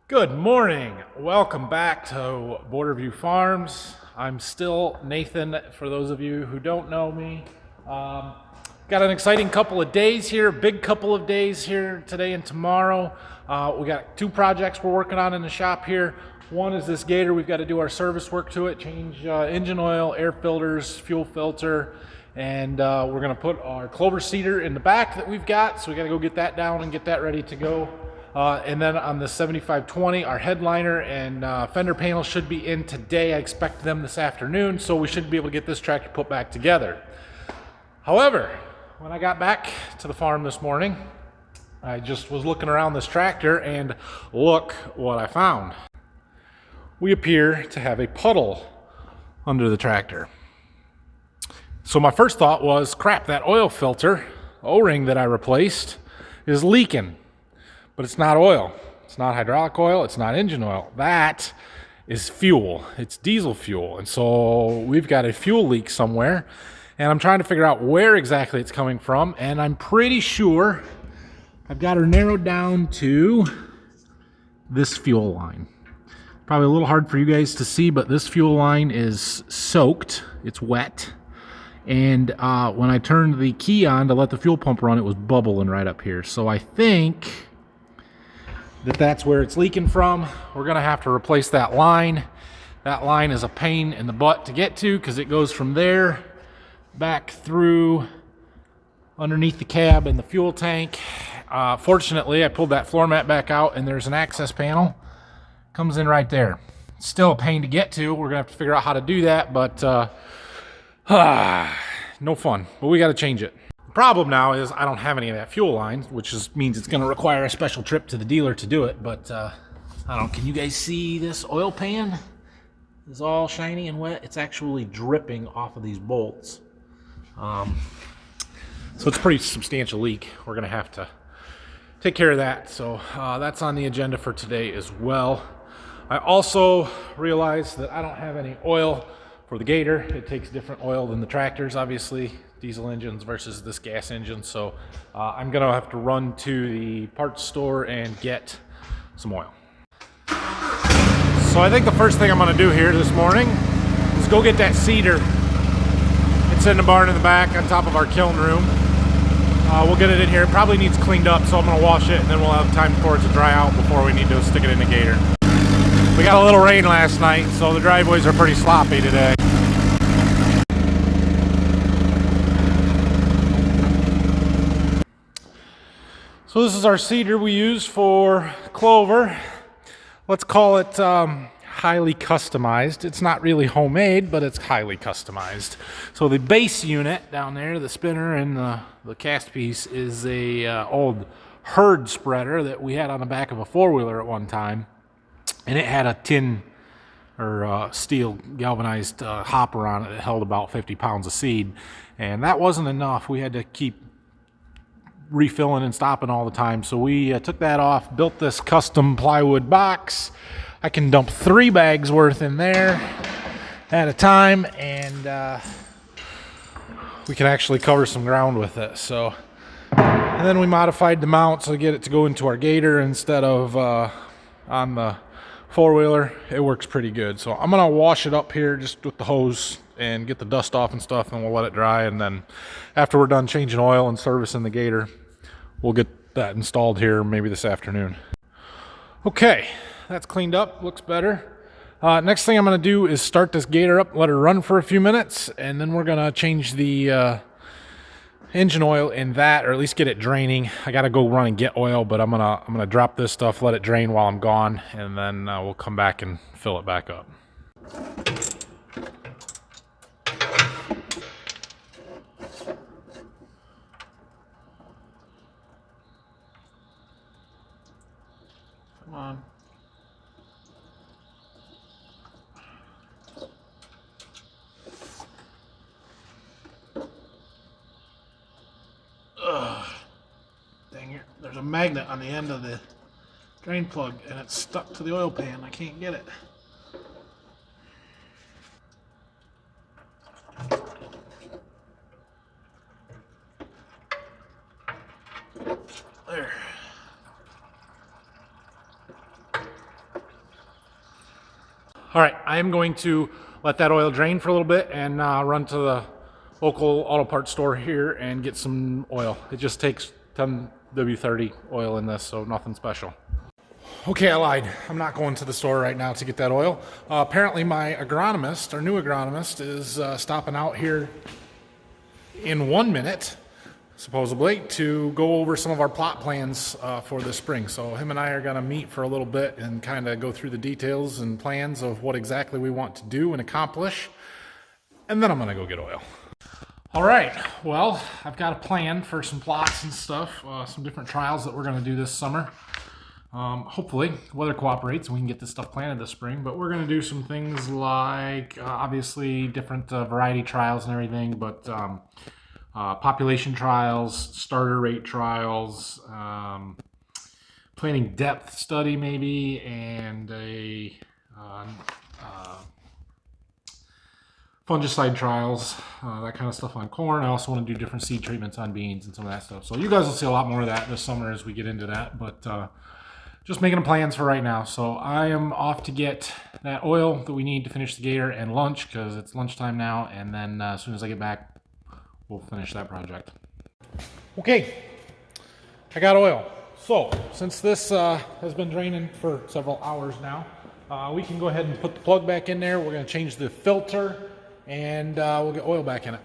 Good morning. Welcome back to Border View Farms. I'm still Nathan, for those of you who don't know me. Got an exciting couple of days here, big couple of days here today and tomorrow. We got two projects we're working on in the shop here. One is this Gator. We've got to do our service work to it, change engine oil, air filters, fuel filter, and we're going to put our Clover seeder in the back that we've got. So we got to go get that down and get that ready to go. And then on the 7520, our headliner and fender panel should be in today. I expect them this afternoon, so we should be able to get this tractor put back together. However, when I got back to the farm this morning, I just was looking around this tractor and look what I found. We appear to have a puddle under the tractor. So my first thought was, crap, that oil filter O-ring that I replaced is leaking. But it's not oil. It's not hydraulic oil. It's not engine oil. That is fuel. It's diesel fuel. And so we've got a fuel leak somewhere. And I'm trying to figure out where exactly it's coming from. And I'm pretty sure I've got her narrowed down to this fuel line. Probably a little hard for you guys to see, but this fuel line is soaked. It's wet. And when I turned the key on to let the fuel pump run, it was bubbling right up here. So I think that's where it's leaking from. We're gonna have to replace that line. That line is a pain in the butt to get to because it goes from there back through underneath the cab and the fuel tank. Fortunately, I pulled that floor mat back out and there's an access panel. Comes in right there. It's still a pain to get to. We're gonna have to figure out how to do that, but no fun, but we gotta change it. Problem now is I don't have any of that fuel line, which means it's going to require a special trip to the dealer to do it. But I don't know, can you guys see this oil pan? It's all shiny and wet. It's actually dripping off of these bolts. So it's a pretty substantial leak. We're going to have to take care of that. So that's on the agenda for today as well. I also realized that I don't have any oil for the Gator. It takes different oil than the tractors, obviously. Diesel engines versus this gas engine, so I'm gonna have to run to the parts store and get some oil. So I think the first thing I'm gonna do here this morning is go get that seeder. It's in the barn in the back on top of our kiln room. We'll get it in here. It probably needs cleaned up, so I'm gonna wash it and then we'll have time for it to dry out before we need to stick it in the Gator. We got a little rain last night, so the driveways are pretty sloppy today. So this is our seeder we use for Clover. Let's call it highly customized. It's not really homemade, but it's highly customized. So the base unit down there, the spinner and the cast piece, is a old herd spreader that we had on the back of a four-wheeler at one time. And it had a tin or steel galvanized hopper on it that held about 50 pounds of seed. And that wasn't enough. We had to keep refilling and stopping all the time, so we took that off, built this custom plywood box. I can dump 3 bags worth in there at a time, and we can actually cover some ground with it. So, and then we modified the mount so to get it to go into our Gator instead of on the four-wheeler. It works pretty good. So I'm gonna wash it up here just with the hose and get the dust off and stuff, and we'll let it dry. And then after we're done changing oil and servicing the Gator, we'll get that installed here maybe this afternoon. Okay, that's cleaned up, looks better. Next thing I'm gonna do is start this Gator up, let her run for a few minutes, and then we're gonna change the engine oil in that, or at least get it draining. I gotta go run and get oil, but I'm gonna drop this stuff, let it drain while I'm gone, and then we'll come back and fill it back up. Come on. Ugh. Dang it. There's a magnet on the end of the drain plug and it's stuck to the oil pan. I can't get it. There. All right, I am going to let that oil drain for a little bit and run to the local auto parts store here and get some oil. It just takes 10 W30 oil in this, so nothing special. Okay, I lied. I'm not going to the store right now to get that oil. Apparently my agronomist, our new agronomist, is stopping out here in 1 minute, supposedly, to go over some of our plot plans for this spring. So him and I are gonna meet for a little bit and kind of go through the details and plans of what exactly we want to do and accomplish. And then I'm gonna go get oil. All right, well, I've got a plan for some plots and stuff, some different trials that we're gonna do this summer. Hopefully weather cooperates and we can get this stuff planted this spring, but we're going to do some things like obviously different variety trials and everything, but population trials, starter rate trials, planting depth study maybe, and a fungicide trials, that kind of stuff on corn. I also want to do different seed treatments on beans and some of that stuff. So you guys will see a lot more of that this summer as we get into that, but just making plans for right now. So I am off to get that oil that we need to finish the Gator and lunch, because it's lunchtime now, and then as soon as I get back, we'll finish that project. Okay, I got oil. So since this has been draining for several hours now, we can go ahead and put the plug back in there. We're gonna change the filter, and we'll get oil back in it.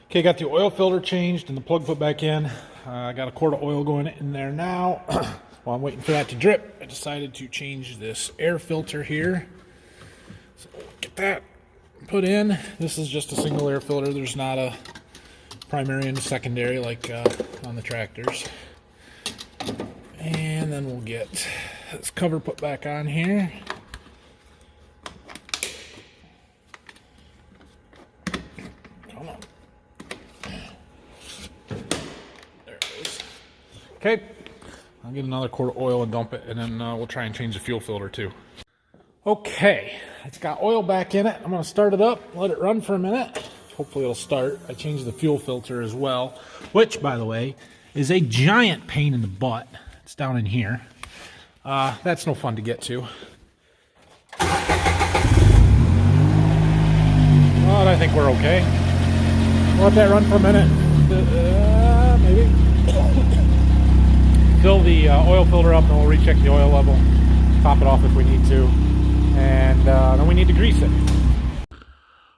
Okay, got the oil filter changed and the plug put back in. I got a quart of oil going in there now. While I'm waiting for that to drip, I decided to change this air filter here. So we'll get that put in. This is just a single air filter. There's not a primary and a secondary like on the tractors. And then we'll get this cover put back on here. Come on. There it is. Okay. I'll get another quart of oil and dump it, and then we'll try and change the fuel filter too. Okay, it's got oil back in it. I'm going to start it up, let it run for a minute. Hopefully it'll start. I changed the fuel filter as well, which, by the way, is a giant pain in the butt. It's down in here. That's no fun to get to. But I think we're okay. We'll let that run for a minute. Maybe. Fill the oil filter up, and we'll recheck the oil level, top it off if we need to, and then we need to grease it.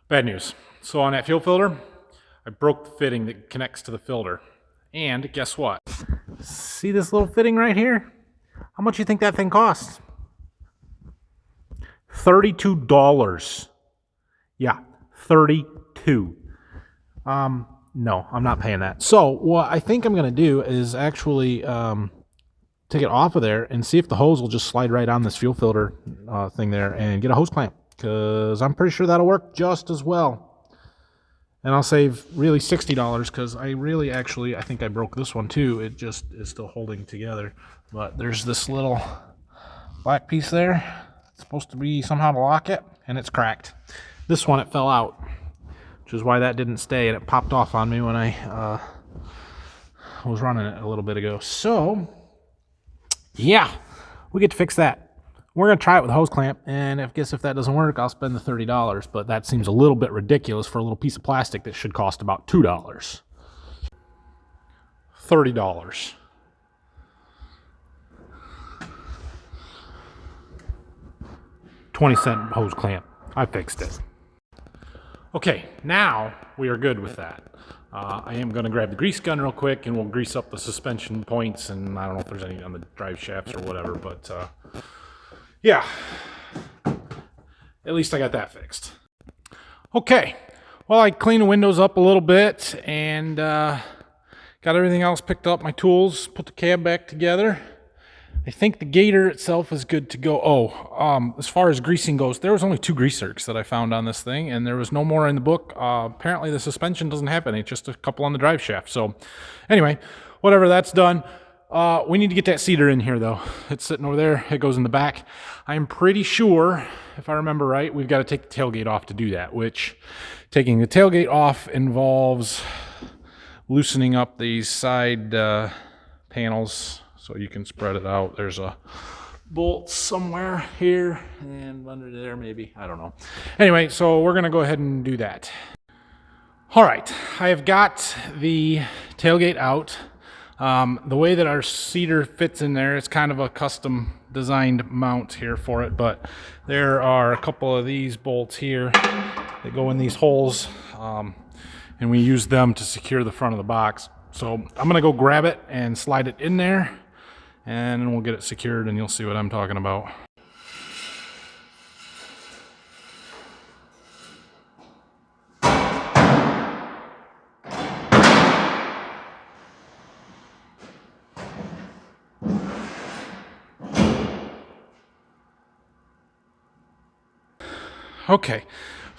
Bad news. So on that fuel filter, I broke the fitting that connects to the filter. And guess what? See this little fitting right here? How much do you think that thing costs? $32. Yeah, 32. No, I'm not paying that. So what I think I'm going to do is actually take it off of there and see if the hose will just slide right on this fuel filter thing there and get a hose clamp, because I'm pretty sure that'll work just as well. And I'll save really $60, because I think I broke this one too. It just is still holding together. But there's this little black piece there. It's supposed to be somehow to lock it, and it's cracked. This one, it fell out, which is why that didn't stay, and it popped off on me when I was running it a little bit ago. So, yeah, we get to fix that. We're going to try it with a hose clamp, and I guess if that doesn't work, I'll spend the $30, but that seems a little bit ridiculous for a little piece of plastic that should cost about $2. $30. $0.20 hose clamp. I fixed it. Okay, now we are good with that. I am going to grab the grease gun real quick, and we'll grease up the suspension points, and I don't know if there's any on the drive shafts or whatever, but yeah, at least I got that fixed. Okay, well, I cleaned the windows up a little bit and got everything else picked up, my tools, put the cab back together. I think the Gator itself is good to go. As far as greasing goes, there was only 2 grease zerks that I found on this thing, and there was no more in the book. Apparently the suspension doesn't have any, just a couple on the drive shaft. So anyway, whatever, that's done. We need to get that cedar in here though. It's sitting over there, it goes in the back. I'm pretty sure, if I remember right, we've got to take the tailgate off to do that, which taking the tailgate off involves loosening up these side panels so you can spread it out. There's a bolts somewhere here and under there maybe, I don't know. Anyway, so we're gonna go ahead and do that. All right, I have got the tailgate out. The way that our cedar fits in there, it's kind of a custom designed mount here for it, but there are a couple of these bolts here that go in these holes, and we use them to secure the front of the box. So I'm gonna go grab it and slide it in there, and we'll get it secured and you'll see what I'm talking about. Okay,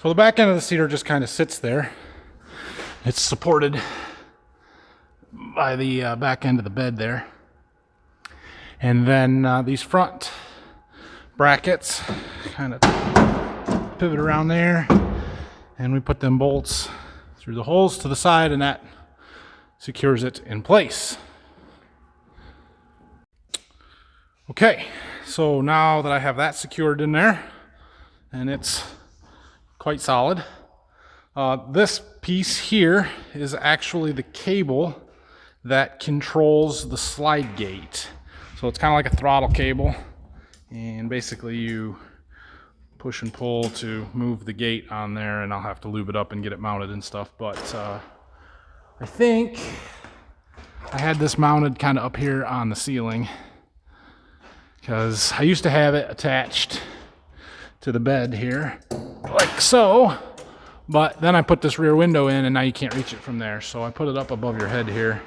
so the back end of the cedar just kind of sits there. It's supported by the back end of the bed there. And then these front brackets kind of pivot around there, and we put them bolts through the holes to the side, and that secures it in place. Okay, so now that I have that secured in there, and it's quite solid, this piece here is actually the cable that controls the slide gate. So it's kind of like a throttle cable, and basically you push and pull to move the gate on there, and I'll have to lube it up and get it mounted and stuff. But I think I had this mounted kind of up here on the ceiling because I used to have it attached to the bed here like so, but then I put this rear window in and now you can't reach it from there, so I put it up above your head here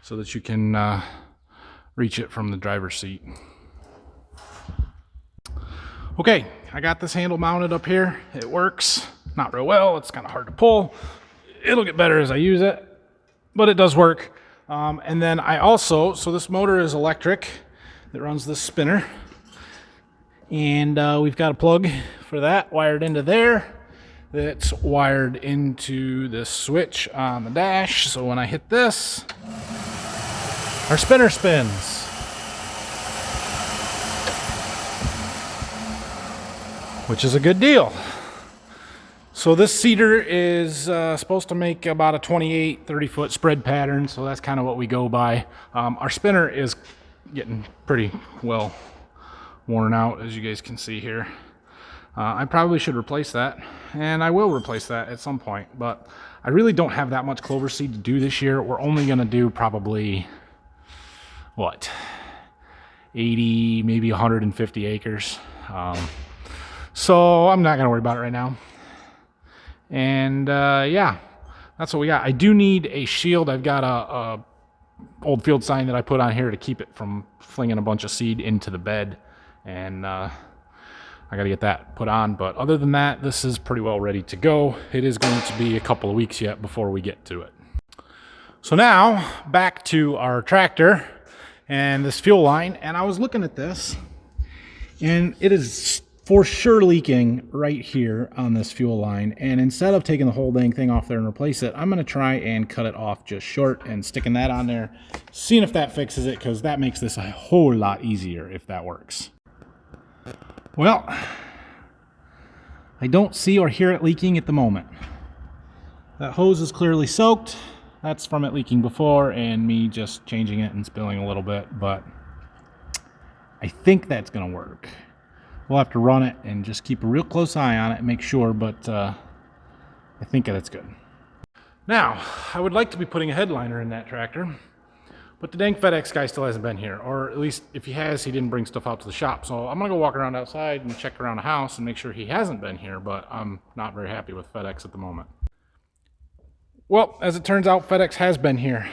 so that you can reach it from the driver's seat. Okay, I got this handle mounted up here. It works not real well, it's kind of hard to pull. It'll get better as I use it, but it does work. And then I also, so this motor is electric that runs this spinner, and we've got a plug for that wired into there that's wired into this switch on the dash. So when I hit this, our spinner spins. Which is a good deal. So this cedar is supposed to make about a 28, 30-foot spread pattern, so that's kind of what we go by. Our spinner is getting pretty well worn out, as you guys can see here. I probably should replace that, and I will replace that at some point, but I really don't have that much clover seed to do this year. We're only going to do probably, what, 80, maybe 150 acres. So I'm not going to worry about it right now. And yeah, that's what we got. I do need a shield. I've got a old field sign that I put on here to keep it from flinging a bunch of seed into the bed, and I got to get that put on. But other than that, this is pretty well ready to go. It is going to be a couple of weeks yet before we get to it. So now back to our tractor and this fuel line, and I was looking at this, and it is for sure leaking right here on this fuel line. And instead of taking the whole dang thing off there and replace it, I'm going to try and cut it off just short and sticking that on there, seeing if that fixes it, because that makes this a whole lot easier if that works. Well, I don't see or hear it leaking at the moment. That hose is clearly soaked. That's from it leaking before and me just changing it and spilling a little bit, but I think that's going to work. We'll have to run it and just keep a real close eye on it and make sure, but I think that's good. Now, I would like to be putting a headliner in that tractor, but the dang FedEx guy still hasn't been here, or at least if he has, he didn't bring stuff out to the shop. So I'm gonna go walk around outside and check around the house and make sure he hasn't been here, but I'm not very happy with FedEx at the moment. Well, as it turns out, FedEx has been here.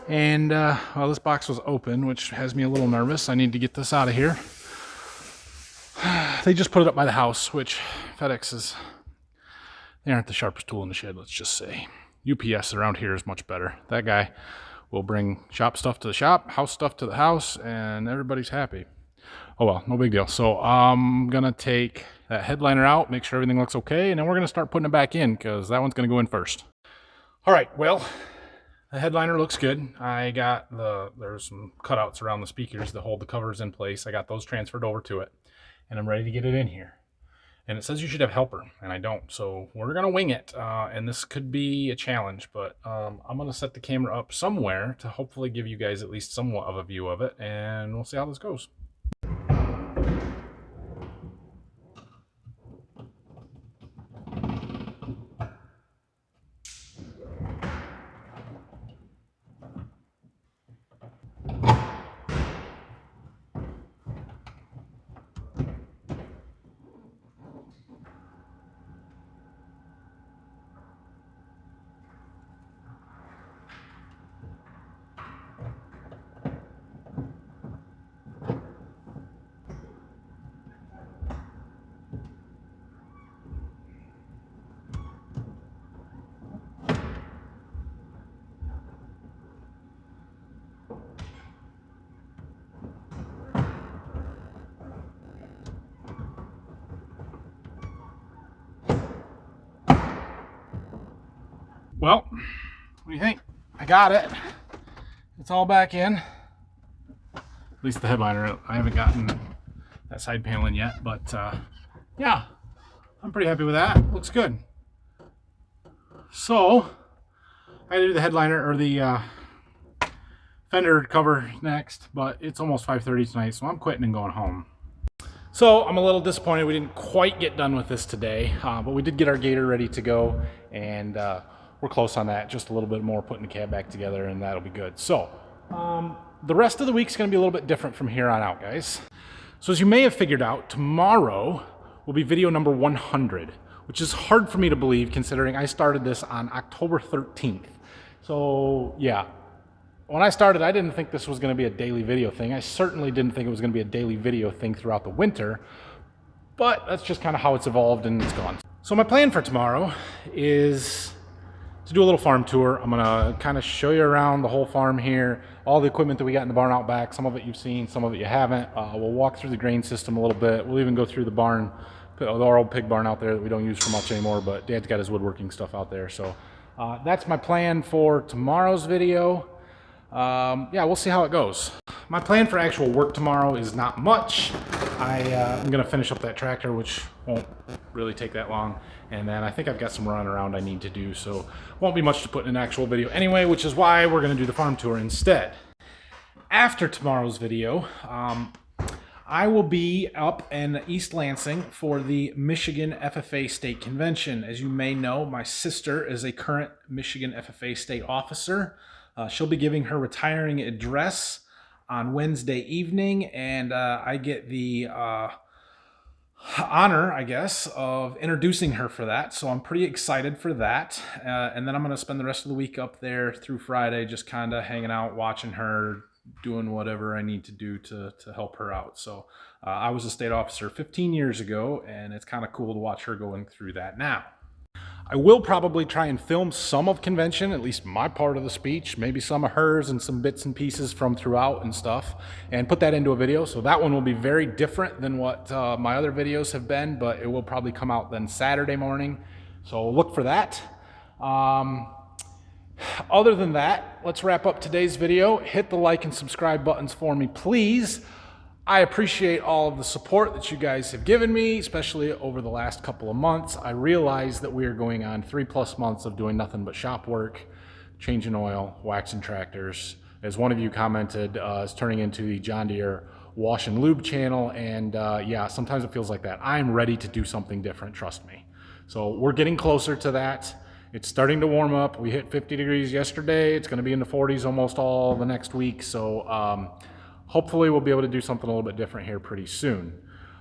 And, well, this box was open, which has me a little nervous. I need to get this out of here. They just put it up by the house, which FedEx is, they aren't the sharpest tool in the shed, let's just say. UPS around here is much better. That guy will bring shop stuff to the shop, house stuff to the house, and everybody's happy. Oh well, no big deal. So I'm gonna take that headliner out, make sure everything looks okay, and then we're gonna start putting it back in, because that one's gonna go in first. All right, well, The headliner looks good. I got there's some cutouts around the speakers to hold the covers in place. I got those transferred over to it, and I'm ready to get it in here. And it says you should have helper, and I don't. So we're gonna wing it, and this could be a challenge, but I'm gonna set the camera up somewhere to hopefully give you guys at least somewhat of a view of it, and we'll see how this goes. Well, what do you think? I got it. It's all back in. At least the headliner. I haven't gotten that side panel in yet, but yeah, I'm pretty happy with that. Looks good. So, I gotta do the headliner or the fender cover next, but it's almost 5:30 tonight, so I'm quitting and going home. So I'm a little disappointed we didn't quite get done with this today, but we did get our Gator ready to go, and we're close on that. Just a little bit more, putting the cab back together, and that'll be good. So the rest of the week's going to be a little bit different from here on out, guys. So as you may have figured out, tomorrow will be video number 100, which is hard for me to believe considering I started this on October 13th. So yeah, when I started, I didn't think this was going to be a daily video thing. I certainly didn't think it was going to be a daily video thing throughout the winter, but that's just kind of how it's evolved and it's gone. So my plan for tomorrow is to do a little farm tour. I'm gonna kind of show you around the whole farm here, all the equipment that we got in the barn out back. Some of it you've seen, some of it you haven't. We'll walk through the grain system a little bit. We'll even go through the barn, our old pig barn out there that we don't use for much anymore, but Dad's got his woodworking stuff out there. So that's my plan for tomorrow's video. Yeah, we'll see how it goes. My plan for actual work tomorrow is not much. I'm gonna finish up that tractor, which won't really take that long. And then I think I've got some running around I need to do, so won't be much to put in an actual video anyway, which is why we're gonna do the farm tour instead. After tomorrow's video, I will be up in East Lansing for the Michigan FFA State Convention. As you may know, my sister is a current Michigan FFA State officer. She'll be giving her retiring address on Wednesday evening, and I get the honor, I guess, of introducing her for that. So I'm pretty excited for that. And then I'm going to spend the rest of the week up there through Friday, just kind of hanging out, watching her, doing whatever I need to do to help her out. So I was a state officer 15 years ago, and it's kind of cool to watch her going through that now. I will probably try and film some of convention, at least my part of the speech, maybe some of hers and some bits and pieces from throughout and stuff, and put that into a video. So that one will be very different than what my other videos have been, but it will probably come out then Saturday morning. So look for that. Other than that, let's wrap up today's video. Hit the like and subscribe buttons for me, please. I appreciate all of the support that you guys have given me, especially over the last couple of months. I realize that we are going on 3+ months of doing nothing but shop work, changing oil, waxing tractors. As one of you commented, it's turning into the John Deere Wash and Lube channel, and yeah, sometimes it feels like that. I'm ready to do something different, trust me. So we're getting closer to that. It's starting to warm up. We hit 50 degrees yesterday. It's going to be in the 40s almost all the next week. So hopefully we'll be able to do something a little bit different here pretty soon.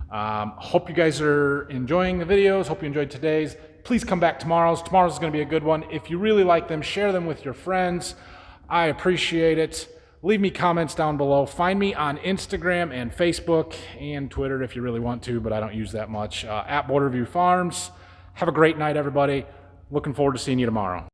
Hope you guys are enjoying the videos. Hope you enjoyed today's. Please come back tomorrow's. Tomorrow's is going to be a good one. If you really like them, share them with your friends. I appreciate it. Leave me comments down below. Find me on Instagram and Facebook and Twitter if you really want to, but I don't use that much. At Borderview Farms. Have a great night, everybody. Looking forward to seeing you tomorrow.